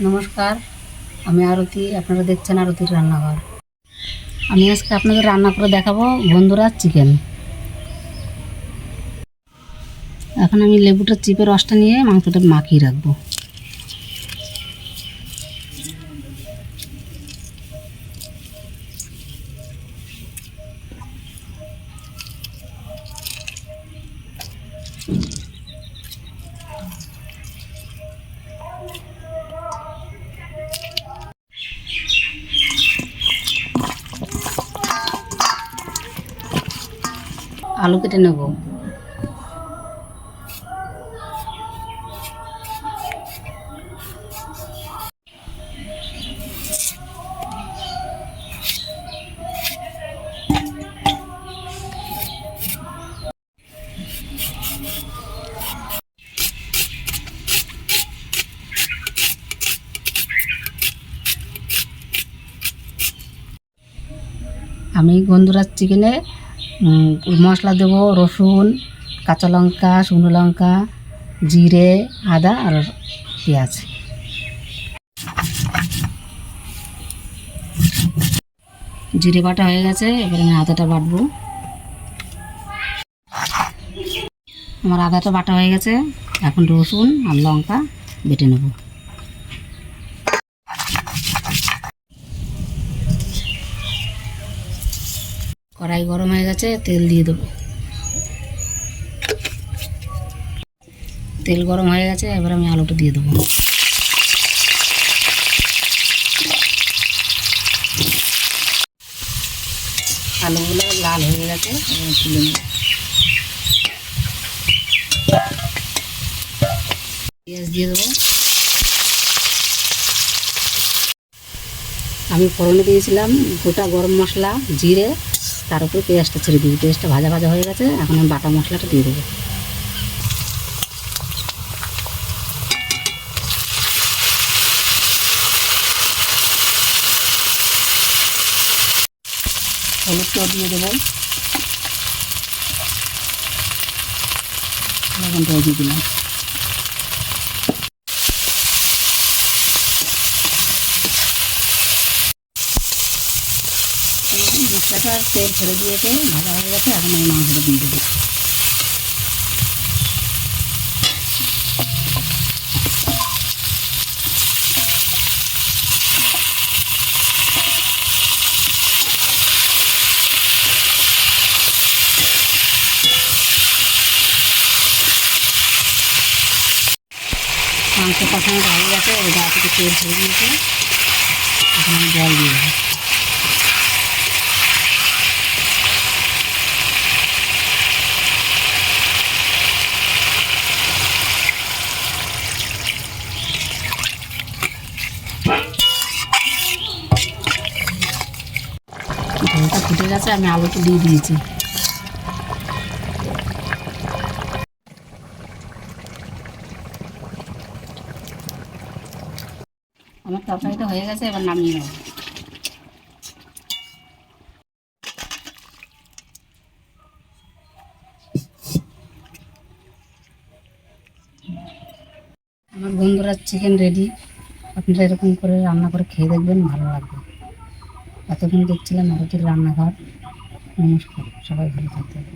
নমস্কার, আমি আরতি। আপনারা দেখছেন আরতির রান্নাঘর। আমি আজকে আপনাদের রান্না করে দেখাবো গন্ধরাজ চিকেন। এখন আমি লেবুটার চিপের রসটা নিয়ে মাংসটা মাখিয়ে রাখবো। আলু কেটে নেব। আমি গন্ধরাজ চিকেনে মশলা দেবো রসুন, কাঁচা লঙ্কা, শুকনো লঙ্কা, জিরে, আদা আর পেঁয়াজ। জিরে বাটা হয়ে গেছে, এবার আমি আদাটা বাটবো। আমার আদাটা বাটা হয়ে গেছে, এখন রসুন আর লঙ্কা বেটে নেব। কড়াই গরম হয়ে গেছে, তেল দিয়ে দেবো। তেল গরম হয়ে গেছে, এবার আমি আলুটা দিয়ে দেবো। আলুগুলো লাল হয়ে গেছে, এবার তুলে নেব। পেঁয়াজ দিয়ে দেবো। আমি ফোড়নে দিয়েছিলাম গোটা গরম মশলা, জিরে, তার উপরে পেঁয়াজটা ছেড়ে দিই। পেঁয়াজটা ভাজা ভাজা হয়ে গেছে, এখন আমি বাটা মশলাটা দিয়ে দেবো। হলুদটাও দিয়ে দেবো। লবণটাও দিয়ে দিলাম। মশলাটা তেল ছেড়ে দিয়েছে, ভাজা হয়ে গেছে, এখন আমি মাংসটা দিয়ে দেবো। মাংস কষানোটা হয়ে গেছে, গা থেকে তেল ছেড়ে দিয়েছে, এখন আমি জল দিয়ে দেবো। ঝোলটা ফুটে গেছে, আমি আলুটা দিয়ে দিয়েছি। আমার তরকারিটা হয়ে গেছে, এবার নামিয়ে নেব। আমার গন্ধরাজ চিকেন রেডি। আপনারা এরকম করে রান্না করে খেয়ে দেখবেন, ভালো লাগবে। এতক্ষণ দেখছিলাম আরতির রান্নাঘর। নমস্কার, সবাই ভালো থাকবেন।